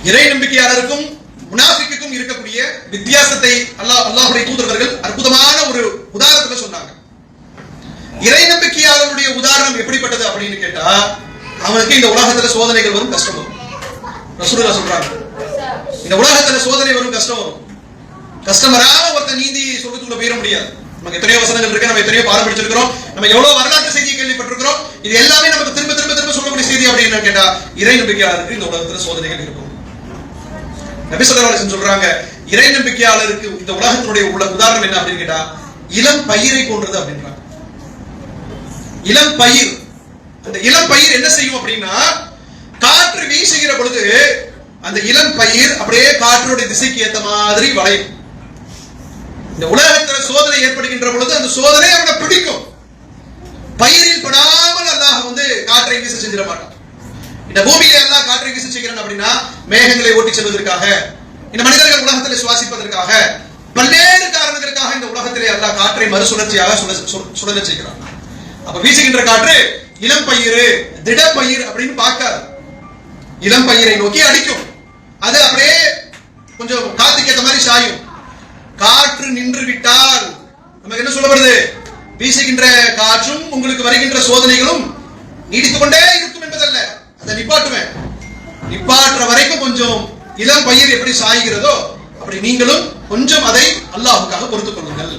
இறை நம்பிக்கையாளருக்கும் முனாஃபிக்குக்கும் இருக்கக்கூடிய வித்தியாசத்தை அல்லாஹ்வுடைய தூதர்கள் அற்புதமான ஒரு உதாரணத்துல சொன்னாங்க. இறை நம்பிக்கையாளருடைய உதாரணம் எப்படிப்பட்டது அப்படின்னு கேட்டா, அவனுக்கு இந்த உலகத்துல சோதனைகள் வரும், கஷ்டம் வரும். ரசூலுல்லாஹ் சொல்றாங்க, இந்த உலகத்துல சோதனை வரும், கஷ்டம் வரும். கஷ்டம் வராம ஒருத்தன் நீந்தி சொர்க்கத்துக்குள்ள போயிட முடியாது. நமக்கு எத்தனையோ வசனங்கள் இருக்கு, நம்ம எத்தனையோ பாடம் படிச்சிருக்கிறோம், நம்ம எவ்வளவு வரலாற்று செய்தியை கேள்விப்பட்டிருக்கிறோம். இது எல்லாமே நமக்கு திரும்ப திரும்ப திரும்ப சொல்லக்கூடிய செய்தி அப்படின்னு கேட்டா, இறை நம்பிக்கையாளருக்கு இந்த உலகத்துல சோதனைகள் இருக்கும். நபி ஸல்லல்லாஹு அலைஹி வஸல்லம் சொல்றாங்க, இறை நம்பிக்கையாளருக்கு இந்த உலகத்தினுடைய உதாரணம் என்ன அப்படின்னு கேட்டா, இளம் பயிரை போன்றது அப்படின்றாங்க. இளம் பயிர், அந்த இளம் பயிர் என்ன செய்யும் அப்படின்னா, காற்று வீசுகிற பொழுது அந்த இளம் பயிர் அப்படியே காற்றுடைய திசைக்கு ஏத்த மாதிரி வளையும். இந்த உலகத்துல சோதனை ஏற்படுகின்ற பொழுது அந்த சோதனை அவனை பிடிக்கும். பயிரில் படாமல் அல்லாஹ் காற்றை வீச செஞ்சிட மாட்டான். இந்த பூமியில எல்லாம் காற்றை வீச செய்கிறான் அப்படின்னா, மேகங்களை ஓட்டி செல்வதற்காக, இந்த மனிதர்கள் உலகத்தில் சுவாசிப்பதற்காக, பல்வேறு காரணங்களுக்காக இந்த உலகத்திலே அல்லாஹ் காற்றை மறுசுழற்சியாக சுழல செய்கிறான். அப்ப வீசுகின்ற காற்று இளம் பயிர், திட பயிர் அப்படின்னு பார்க்காது. இளம் பயிரை நோக்கி அடிக்கும். அது அப்படியே கொஞ்சம் காத்துக்கு ஏற்ற மாதிரி சாயும். காற்று நின்று விட்டால் நமக்கு என்ன சொல்லப்படுது? வீசுகின்ற காற்றும் உங்களுக்கு வருகின்ற சோதனைகளும் நீடித்துக் கொண்டே இருக்கும் என்பதல்ல, அதை நிப்பாட்டுவேன். நிப்பாற்ற வரைக்கும் கொஞ்சம் இளம் பயிர் எப்படி சாய்கிறதோ அப்படி நீங்களும் கொஞ்சம் அதை அல்லாஹ்வுக்காக பொறுத்துக் கொள்ளுங்கள்.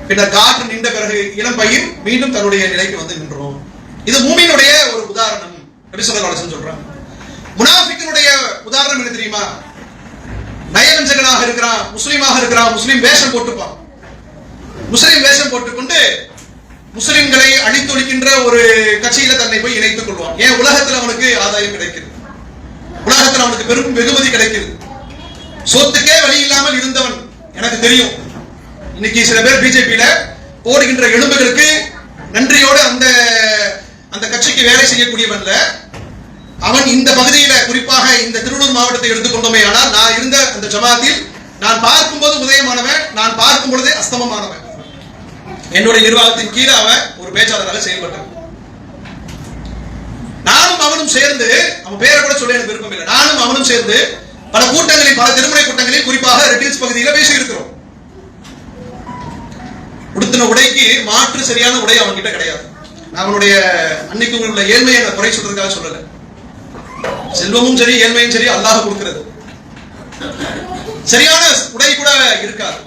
பின்னர் காற்று நின்ற பிறகு இளம் பயிர் மீண்டும் தன்னுடைய நிலைக்கு வந்து நின்றோம். இது மூமினுடைய ஒரு உதாரணம். நபி ஸல்லல்லாஹு அலைஹி வஸல்லம் சொல்றாங்க. முனாஃபிக்கினுடைய உதாரணம் என்ன தெரியுமா? நயவஞ்சகனாக இருக்கிறான், முஸ்லீமாக இருக்கிறான், முஸ்லீம் வேஷம் போட்டுப்பான். முஸ்லீம் வேஷம் போட்டுக்கொண்டு முஸ்லிம்களை அழித்தொழிக்கின்ற ஒரு கட்சியில தன்னை போய் இணைத்துக் கொள்வான். ஏன்? உலகத்தில் அவனுக்கு ஆதாயம் கிடைக்கிறது, உலகத்தில் அவனுக்கு பெரும் வெகுமதி கிடைக்கிறது. சொத்துக்கே வழி இல்லாமல் இருந்தவன் எனக்கு தெரியும். இன்னைக்கு சில பேர் பிஜேபியில ஓடுகின்ற எலும்புகளுக்கு நன்றியோடு அந்த கட்சிக்கு வேலை செய்யக்கூடியவன்ல அவன் இந்த பகுதியில, குறிப்பாக இந்த திருவள்ளூர் மாவட்டத்தை எடுத்துக்கொண்டோமே ஆனால், நான் இருந்த அந்த ஜமாத்தில் நான் பார்க்கும் போது உதயமானவன், நான் பார்க்கும் பொழுதே அஸ்தமமானவன். என்னுடைய நிர்வாகத்தின் கீழே அவன் ஒரு பேச்சாளராக செயல்பட்டான். நானும் அவனும் சேர்ந்து, அவன் பேரை கூட சொல்ல எனக்கு விருப்பம் இல்லை, நானும் அவனும் சேர்ந்து பல கூட்டங்களில், பல திருமுறை கூட்டங்களில், குறிப்பாக ரெட்டில்ஸ் பகுதியில் பேசி இருக்கிறோம். உடுத்தின உடைக்கு மாற்று சரியான உடை அவன் கிட்ட கிடையாது. அவனுடைய அன்னைக்கு உள்ள ஏழ்மையை நான் குறை சொல்றதுக்காக சொல்லல. செல்வமும் சரி ஏழ்மையும் சரி அல்லாஹ் கொடுக்கிறது. சரியான உடை கூட இருக்காது.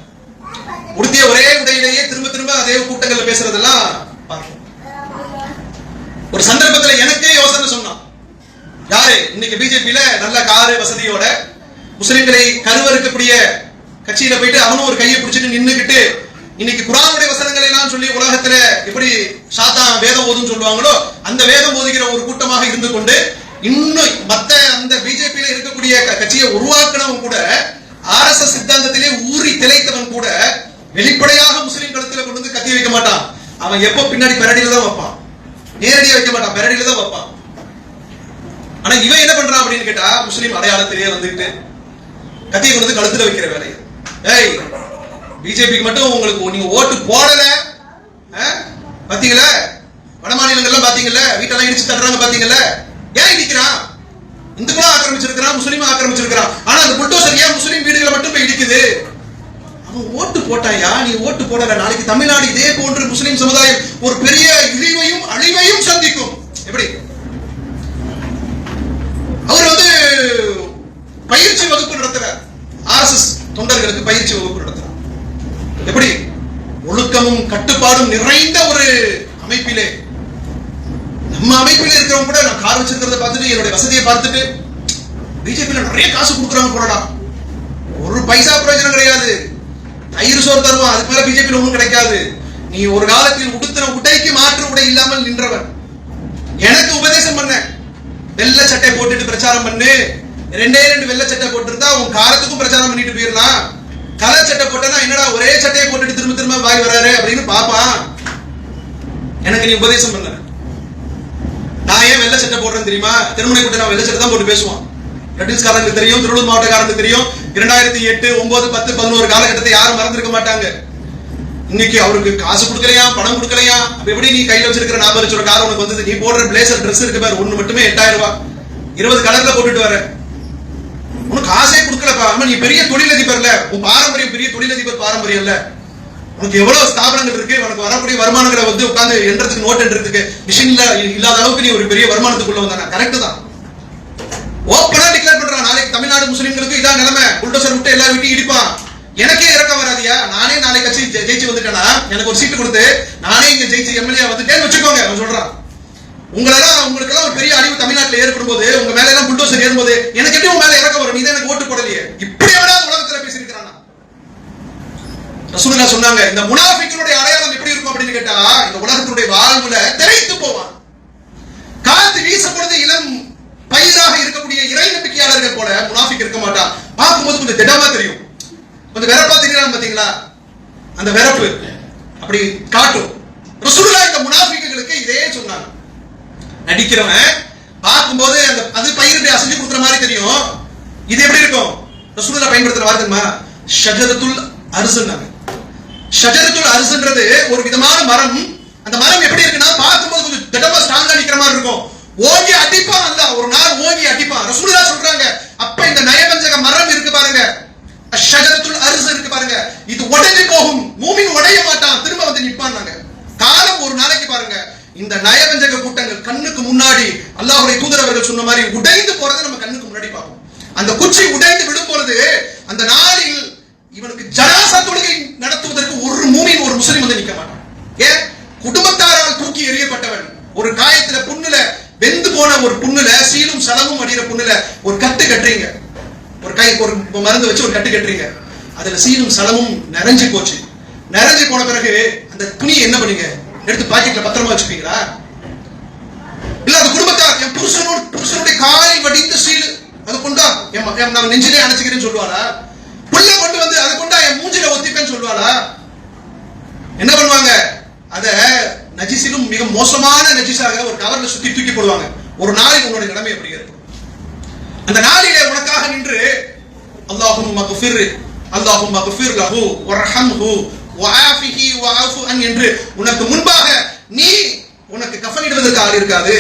உடுத்திய ஒரே உடையிலேயே திரும்ப திரும்ப அதே கூட்டங்கள்ல பேசுறதெல்லாம் பார்ப்போம். ஒரு சந்தர்ப்பத்தில் எனக்கே யோசனை சொன்னான். யாரு? இன்னைக்கு பிஜேபியில நல்ல காரு வசதியோட முஸ்லிம்களை கருவறுக்கக்கூடிய கட்சியில போயிட்டு அவனும் ஒரு கையை பிடிச்சிட்டு நின்னுக்கிட்டு இன்னைக்கு குர்ஆனுடைய வசனங்களை எல்லாம் சொல்லி உலகத்துல எப்படி சாத்தான் வேதம் ஓதுன்னு சொல்லுவாங்களோ அந்த வேதம் ஓதுகிற ஒரு கூட்டமாக இருந்து கொண்டு, இன்னும் மத்த அந்த பிஜேபியில இருக்கக்கூடிய கட்சியை உருவாக்கினவன் கூட, ஆர்எஸ்எஸ் சித்தாந்தத்திலே ஊறி திளைத்தவன் கூட வெளிப்படையாக முஸ்லிம் கழுத்துல கொண்டு வந்து கத்தி வைக்க மாட்டான். அவன் எப்போ பின்னாடி பெரடியில தான் வைப்பான், நேரடியா வைக்க மாட்டான், பெரடியில தான் வைப்பான். ஆனா இவன் என்ன பண்றான் அப்படின்னு கேட்டா, முஸ்லிம் அடையாளத்திலேயே வந்துட்டு கத்தியை கொண்டு வந்து கழுத்துல வைக்கிற வேலை. ஏய், பிஜேபிக்கு மட்டும் உங்களுக்கு நீங்க ஓட்டு போடல பாத்தீங்களா? வட மாநிலங்கள்லாம் பாத்தீங்கல்ல, வீட்டெல்லாம் இடிச்சு தட்டுறாங்க பாத்தீங்கல்ல. ஏன் இடிக்கிறான்? இந்துக்களும் ஆக்கிரமிச்சிருக்கிறான், முஸ்லீமும் ஆக்கிரமிச்சிருக்கிறான். ஆனா அந்த புல்டோசர் ஏன் முஸ்லீம் வீடுகளை மட்டும் போய் இடிக்குது? அவன் ஓட்டு போட்டாயா? நீ ஓட்டு போடல. நாளைக்கு தமிழ்நாடு இதே போன்று முஸ்லீம் சமுதாயம் ஒரு பெரிய இழிவையும் அழிவையும் சந்திக்கும். எப்படி? அவர் பயிற்சி வகுப்பு நடத்துறார், ஆர்எஸ்எஸ் தொண்டர்களுக்கு பயிற்சி வகுப்பு நடத்துறார். எப்படி? ஒழுக்கமும் கட்டுப்பாடும் நிறைந்த ஒரு அமைப்பிலே, நம்ம அமைப்பிலே இருக்கிறவங்க கூட நான் கார் வச்சிருக்கிறத பார்த்துட்டு, என்னுடைய வசதியை பார்த்துட்டு, பிஜேபியில நிறைய காசு கொடுக்குறாங்க போறடா, ஒரு பைசா பிரயோஜனம் கிடையாது, தயிர் சோறு தருவான், அதுக்கு மேல பிஜேபியில ஒன்றும் கிடைக்காது. நீ ஒரு காலத்தில் உடுத்தின உடைக்கு மாற்று உடை இல்லாமல் நின்றவன். எனக்கு உபதேசம் பண்ண, வெள்ளை சட்டை போட்டுட்டு பிரச்சாரம் பண்ணு, ரெண்டே வெள்ளை சட்டை போட்டுருந்தா உன் காரத்துக்கும் பிரச்சாரம் பண்ணிட்டு போயிடலாம். கலர் சட்டை போட்டா என்னடா ஒரே சட்டையை போட்டுட்டு திரும்ப திரும்ப வாய் வராரு அப்படின்னு பாப்பான். எனக்கு நீ உபதேசம் பண்ண. நான் ஏன் வெள்ளை சட்டை போடுறேன்னு தெரியுமா? திருமணை கூட்ட நான் வெள்ளை சட்டை தான் போட்டு பேசுவான். ரெட்டில்ஸ்காரங்களுக்கு தெரியும், திருவள்ளூர் மாவட்டக்காரங்களுக்கு தெரியும். 2008, 9, 10, 11 காலகட்டத்தை யாரும் மறந்துருக்க மாட்டாங்க. இன்னைக்கு அவருக்கு காசு கொடுக்கலையா, பணம் கொடுக்கலையா, அப்ப எப்படி நீ கையில வச்சிருக்கிற 40 லட்சம் கார் உனக்கு வந்தது? நீ போடுற பிளேசர் ட்ரெஸ் இருக்கு பாரு, ஒண்ணு மட்டுமே 8000 ரூபாய், 20 கலர்ல போட்டுட்டு வர. உனக்கு காசே கொடுக்கலப்பா, ஆமா நீ பெரிய தொழிலதிபர்ல, உன் பாரம்பரியம் பெரிய தொழிலதிபர் பாரம்பரியம் இல்ல, உனக்கு எவ்வளவு ஸ்தாபனங்கள் இருக்கு, உனக்கு வரக்கூடிய வருமானங்களை வந்து உட்கார்ந்து எண்றதுக்கு நோட் என்றதுக்கு மிஷின்ல இல்லாத அளவுக்கு நீ ஒரு பெரிய வருமானத்துக்குள்ள வந்தானா கரெக்ட் தான். ஓப்பனா டிக்ளேர் பண்றான், நாளைக்கு தமிழ்நாடு முஸ்லிம்களுக்கு இதான் நிலைமை, புல்டோசர் விட்டு எல்லா வீட்டையும் இடிப்பான், எனக்கே இறக்கம் வராதியா, நானே நாளை கட்சி ஜெயிச்சு வந்துட்டேனா, எனக்கு ஒரு சீட்டு கொடுத்து நானே இங்க ஜெயிச்சு எம்எல்ஏ வந்துட்டேன்னு வச்சுக்கோங்க. அவன் சொல்றான், உங்களுக்கெல்லாம் ஒரு பெரிய அழிவு தமிழ்நாட்டில் ஏற்படும் போது, உங்க மேல எல்லாம் புல்டோசர் ஏறும்போது எனக்கு எப்படி உங்க மேல இறக்கம் வரும், நீ தான் எனக்கு ஓட்டு போடலையே, இப்படி எவனாவது உலகத்துல பேசியிருக்கிறான். ரசூலுல்லாஹ் சொன்னாங்க, இந்த முனாஃபிக்கினுடைய அடையாளம் எப்படி இருக்கும் அப்படின்னு கேட்டா, இந்த உலகத்தினுடைய வாழ்வுல திரைத்து போவான், காத்து வீசப்படுது இளம் பயிராக இருக்கக்கூடிய இறை நம்பிக்கையாளர்கள் போல முனாஃபிக் இருக்க மாட்டான். பார்க்கும்போது கொஞ்சம் திடமா தெரியும், கொஞ்சம் வெறப்பா தெரியலாம் பாத்தீங்களா, அந்த வெறப்பு அப்படி காட்டும். ரசூலுல்லாஹ் இந்த முனாஃபிக்குகளுக்கு இதே சொன்னாங்க, நடிக்கிறவன் பார்க்கும்போது அந்த அது பயிரை அசைஞ்சு கொடுக்குற மாதிரி தெரியும், இது எப்படி இருக்கும், ரசூலுல்லாஹ் பயன்படுத்துற வார்த்தை ஷஜரத்துல் அர்ஸ்னாங்க. ஷஜரத்துல் அர்ஸ்ன்றது ஒரு விதமான மரம், அந்த மரம் எப்படி இருக்குன்னா பார்க்கும்போது கொஞ்சம் திடமா ஸ்ட்ராங்கா நிக்கிற மாதிரி இருக்கும், ஓங்கி அடிப்பான், அல்ல ஒரு நாள் ஓங்கி அடிப்பான். ரசூலுல்லாஹ் சொல்றாங்க, அப்ப இந்த நயவஞ்சக மரம் இருக்கு பாருங்க, ஷஜரத்துல் அர்ஸ் இருக்கு பாருங்க, இது உடைஞ்சு போகும், மூமின் உடைய மாட்டான், திரும்ப வந்து நிப்பான்னாங்க. காலம் ஒரு நாளைக்கு பாருங்க, இந்த நயவஞ்சக கூட்டங்கள் கண்ணுக்கு முன்னாடி அல்லாஹ்வுடைய தூதர் அவர்கள் சொன்ன மாதிரி உடைந்து போறதை நம்ம கண்ணுக்கு முன்னாடி பார்ப்போம். அந்த குச்சி உடைந்து விடும் பொழுது அந்த நாளில் இவனுக்கு ஜனாசா தொழுகை நடத்துவதற்கு ஒரு மூமின் ஒரு முஸ்லிம் வந்து நிக்க மாட்டான். ஏன்? குடும்பத்தாரால் தூக்கி எறியப்பட்டவன், ஒரு காயத்துல புண்ணுல வெந்து போன ஒரு புண்ணுல சீலும் சலமும் அடிக்கிற புண்ணுல ஒரு கட்டு கட்டுறீங்க, ஒரு கை ஒரு மருந்து வச்சு ஒரு கட்டு கட்டுறீங்க, அதுல சீலும் சலமும் நிறைஞ்சு போச்சு. நிறைஞ்சு போன பிறகு அந்த துணியை என்ன பண்ணீங்க, எடுத்து பாக்கெட்ல பத்திரமா வச்சுப்பீங்களா? இல்ல அந்த குடும்பத்தார் என் புருஷனுடைய காலில் வடிந்த சீல் அதை கொண்டா நான் நெஞ்சிலே அணைச்சுக்கிறேன்னு சொல்லுவாளா? புள்ள கொண்டு வந்து அதை கொண்டா என் மூஞ்சில ஒத்திப்பேன்னு சொல்லுவாளா? என்ன பண்ணுவாங்க, அத நஜிசிலும் மிக மோசமான நஜிஸாக ஒரு கவர்ல சுத்தி தூக்கி போடுவாங்க. ஒரு நாளில் உன்னுடைய நிலைமை எப்படி ஏற்படும்? அந்த நாளிலே உனக்காக நின்று அல்லாஹும்ம மக்ஃபிர் அல்லாஹும்ம மக்ஃபிர் லஹு வர்ஹம்ஹு வஆஃபிஹி வஅஃபு அன் என்று உனக்கு முன்பாக நீ உனக்கு கஃனிடுவதற்கு ஆள் இருக்காது,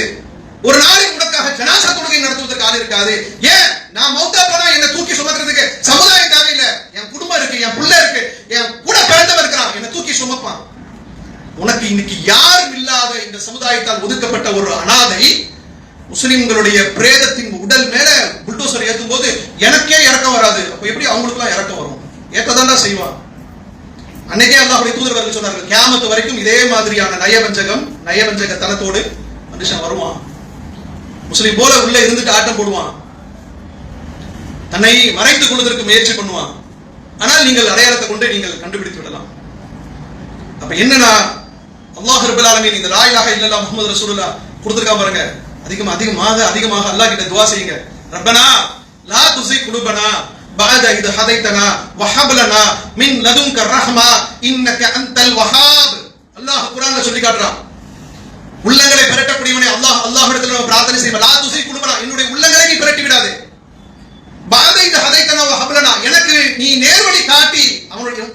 ஒரு நாளில் உனக்காக ஜனாசா தொழுகை நடத்துவதற்கு ஆள் இருக்காது. ஏன்? நான் மௌத்தா போனா என்ன தூக்கி சுமக்கிறதுக்கு சமுதாயம் தேவையில்லை, என் குடும்பம் இருக்கு, என் புள்ள இருக்கு, என் கூட பிறந்தவர் இருக்கிறான், என்ன தூக்கி சுமப்பான். உனக்கு இன்னைக்கு யாரும் இல்லாத இந்த சமுதாயத்தால் ஒதுக்கப்பட்ட ஒரு அனாதை முஸ்லிம்களுடைய பிரேதத்தின் உடல் மேல புல்டோசர் ஏற்றும் போது எனக்கே இறக்கம் வராது, அப்ப எப்படி அவங்களுக்கு எல்லாம் இறக்கம் வரும்? ஏற்றதாண்டா செய்வான். அன்னைக்கே அல்லாஹ்வுடைய தூதர் சொன்னார்கள், கியாமத் வரைக்கும் இதே மாதிரியான நயவஞ்சக தனத்தோடு மனுஷன் வருவான், முஸ்லிம் போல உள்ள இருந்துட்டு ஆட்டம் போடுவான், தன்னை மறைத்துக் கொள்வதற்கு முயற்சி பண்ணுவான். ஆனால் நீங்கள் அடையாளத்தை கொண்டு நீங்கள் கண்டுபிடித்து விடலாம். அப்ப என்னன்னா, அல்லாஹ் ரப்பல் ஆலமீன் இந்த லா இலாஹா இல்லல்லாஹ் முஹம்மது ரசூலுல்லாஹ் கொடுத்திருக்கான் பாருங்க, அதிகமாக அல்லாஹ் கிட்ட துஆ செய்யுங்க. ரப்பனா லா துஸிக் குலூபனா பஅத இத் ஹதைதனா வஹப் லனா மின் லதுன்க ரஹ்மா இன்னக அன்தல் வஹாப். அல்லாஹ் குர்ஆன்ல சொல்லி காட்டுறான், உள்ளங்களை பெரட்டக்கூடியவனே அல்லாஹ்விடத்தில் நம்ம பிரார்த்தனை செய்வோம். லா துஸிக் குலூபனா, என்னுடைய உள்ளங்களை நீ பெரட்டி விடாதே. பஅத இத் ஹதைதனா வஹப் லனா, எனக்கு நீ நேர்வழி காட்டி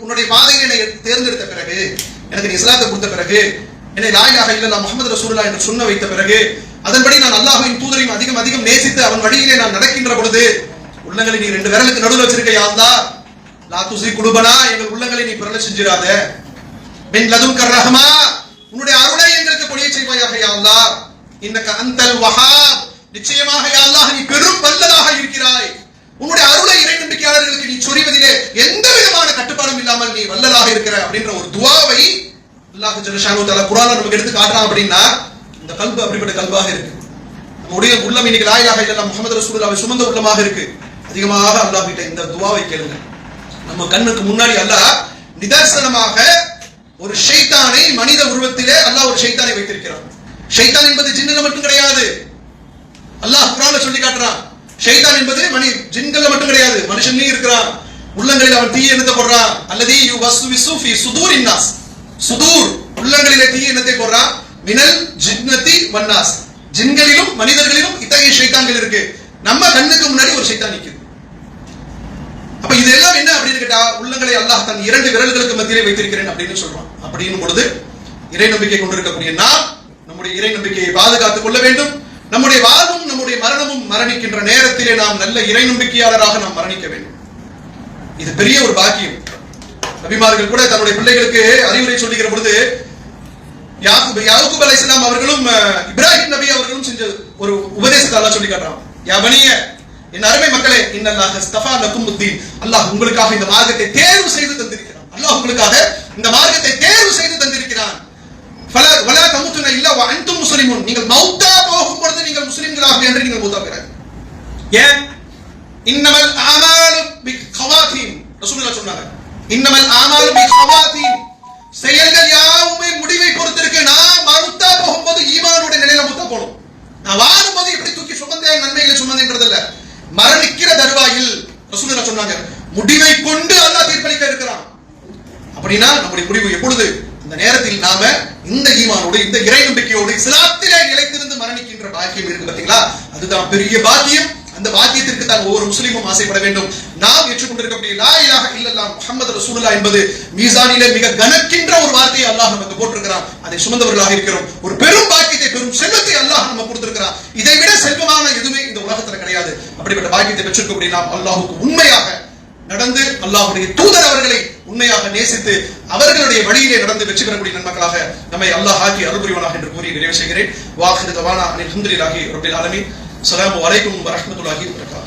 உன்னுடைய பாதையை என்னை தேர்ந்தெடுத்த பிறகு, எனக்கு நீ இஸ்லாத்தை கொடுத்த பிறகு, என்னை லா இலாஹா இல்லல்லாஹ் முஹம்மது ரசூலுல்லாஹ் என்று சொன்ன வைத்த பிறகு, அதன்படி நான் அல்லாஹ்வின் தூதரையும் அதிகம் நேசித்து அவன் வழியிலே நான் நடக்கின்ற பொழுது உள்ளங்களை நீ ரெண்டு விரலுக்கு நடுவில் வச்சிருக்க யா அல்லாஹ், லா துஸிக் குலூபனா, எங்கள் உள்ளங்களை நீ பிறழ செஞ்சிராத. மின் லதுன்க ரஹ்மா, உன்னுடைய அருளை எங்களுக்கு பொழிய செய்வாயாக யா அல்லாஹ். இன்னக அன்தல் வஹாப், நிச்சயமாக யா அல்லாஹ் நீ பெரும் வல்லதாக இருக்கிறாய். உன்னுடைய அருளை இறை நம்பிக்கையாளர்களுக்கு நீ சொரிவதிலே எந்த விதமான கட்டுப்பாடும் இல்லாமல் நீ வல்லலாக இருக்கிற அப்படின்ற ஒரு துஆவை அல்லாஹ் ஜல்லஷானு தஆலா குர்ஆன்ல நமக்கு எடுத்து காட்டுறான். அப்படின்னா இந்த கல்பு அப்படிப்பட்ட கல்பாக இருக்கு. நம்முடைய உள்ளம் இன்னைக்கு லா இலாஹா இல்லல்லாஹ் முஹம்மது ரசூலுல்லாஹ் சுமந்த உள்ளமாக இருக்கு. அதிகமாக அல்லாஹ் கிட்ட இந்த துஆவை கேளுங்க. நம்ம கண்ணுக்கு முன்னாடி அல்லாஹ் நிதர்சனமாக ஒரு ஷைத்தானை மனித உருவத்திலே அல்லாஹ் ஒரு ஷைத்தானை வைத்திருக்கிறான். ஷைத்தான் என்பது ஜின்னுல மட்டும் கிடையாது, அல்லாஹ் குர்ஆன்ல சொல்லி காட்டுறான். ஷைத்தான் என்பது ஜின்கள்ல மட்டும் கிடையாது, மனுஷன்லயும் இருக்கிறான். உள்ளங்களில் அவன் தீய எண்ணத்தை போடுறான். அல்லதி யுவஸ்விசு ஃபீ சுதூரின் நாஸ், சுதூர் உள்ளங்களிலே தீய எண்ணத்தை போடுறான். மினல் ஜின்னதி வன்னாஸ், ஜின்களிலும் மனிதர்களிலும் இத்தகைய ஷைத்தான்கள் இருக்கு. நம்ம கண்ணுக்கு முன்னாடி ஒரு ஷைத்தான் நிக்குது. அப்ப இதெல்லாம் என்ன அப்படின்னு கேட்டா, உள்ளங்களை அல்லாஹ் தன் இரண்டு விரல்களுக்கு மத்தியிலே வைத்திருக்கிறேன் அப்படின்னு சொல்றான். அப்படின்னும் பொழுது இறை நம்பிக்கை கொண்டிருக்கக்கூடிய நாம் நம்முடைய இறை நம்பிக்கையை பாதுகாத்துக் கொள்ள வேண்டும். நம்முடைய வாழ்வும் நம்முடைய மரணமும் மரணிக்கின்ற நேரத்திலே நாம் நல்ல இறை நம்பிக்கையாளராக நாம் மரணிக்க வேண்டும். இது பெரிய ஒரு பாக்கியம். நபிமார்கள் கூட தன்னுடைய பிள்ளைகளுக்கு அறிவுரை சொல்லுகிற பொழுது யாக்கூப் அலைஹிஸ்ஸலாம் அவர்களும் இப்ராஹிம் நபி அவர்களும் செஞ்ச ஒரு உபதேசத்தை அல்லாஹ் சொல்லி காட்டுறான். யா பனிய, என் அருமை மக்களே, இன்னல்லாஹ் இஸ்தஃபா லக்குமுத்தீன், அல்லாஹ் உங்களுக்காக இந்த மார்க்கத்தை தேர்வு செய்து தந்திருக்கிறான். அல்லாஹ் உங்களுக்காக இந்த மார்க்கத்தை தேர்வு செய்து தந்திருக்கிறான். வலா தமுத்துன இல்லா வ அன்தும் முஸ்லிமூன், நீங்கள் மௌத்தா போகும் பொழுது நீங்கள் முஸ்லிம்களாக என்று நீங்கள் மௌத்தாகிறார். ஏன்? இன்னமல் ஆமாலு பிகவாதீன், ரசூலுல்லாஹ் சொன்னாங்க. இன்னமல் ஆமாலு பிகவாதீன், செயல்கள் யாவுமே முடிவை பொறுத்திருக்கு. நான் மௌத்தா போகும்போது ஈமானுடைய நிலையில மௌத்தா போகணும். நான் வாழும்போது எப்படி தூக்கி சுமந்தேன் நன்மைகளை சுமந்தேன்றது இல்ல, மரணிக்கிற தருவாயில் ரசூலுல்லாஹ் சொன்னாங்க முடிவை கொண்டு அல்லாஹ் தீர்ப்பளிக்க இருக்கிறான். அப்படின்னா நம்முடைய முடிவு எப்பொழுது? இந்த நேரத்தில் நாம இந்த ஈமானோடு இந்த இறை நம்பிக்கையோடு இஸ்லாத்திலே நிலைத்திருந்து மரணிக்கின்ற பாக்கியம் இருக்கு பாத்தீங்களா, அதுதான் பெரிய பாக்கியம். அந்த பாக்கியத்திற்கு தான் ஒவ்வொரு முஸ்லிமும் ஆசைப்பட வேண்டும். நாம் ஏற்றுக்கொண்டிருக்கக்கூடிய லா இலாஹ இல்லல்லாஹ் முஹம்மது ரசூலுல்லாஹ் என்பது மீசானிலே மிக கனக்கின்ற ஒரு வார்த்தையை அல்லாஹ் நமக்கு போட்டிருக்கிறான். அதை சுமந்தவர்களாக இருக்கிறோம். ஒரு பெரும் பாக்கியத்தை, பெரும் செல்வத்தை அல்லாஹ் நமக்கு கொடுத்திருக்கிறான். இதை விட செல்வமான எதுவுமே இந்த உலகத்துல கிடையாது. அப்படிப்பட்ட பாக்கியத்தை பெற்றிருக்கக்கூடிய நாம் அல்லாஹ்வுக்கு உண்மையாக நடந்து, அல்லாஹ்வுடைய தூதர் அவர்களை உண்மையாக நேசித்து அவர்களுடைய வழியிலே நடந்து வெற்றி பெறக்கூடிய நன்மக்களாக நம்மை அல்லாஹ் ஆக்கி அருள் புரிவானாக என்று கூறி நிறைவு செய்கிறேன். வாஹிரு தவானா அல்ஹம்துலில்லாஹி ரப்பில் ஆலமீன். அஸ்ஸலாமு அலைக்கும் வரஹ்மத்துல்லாஹி வபரகாத்துஹு.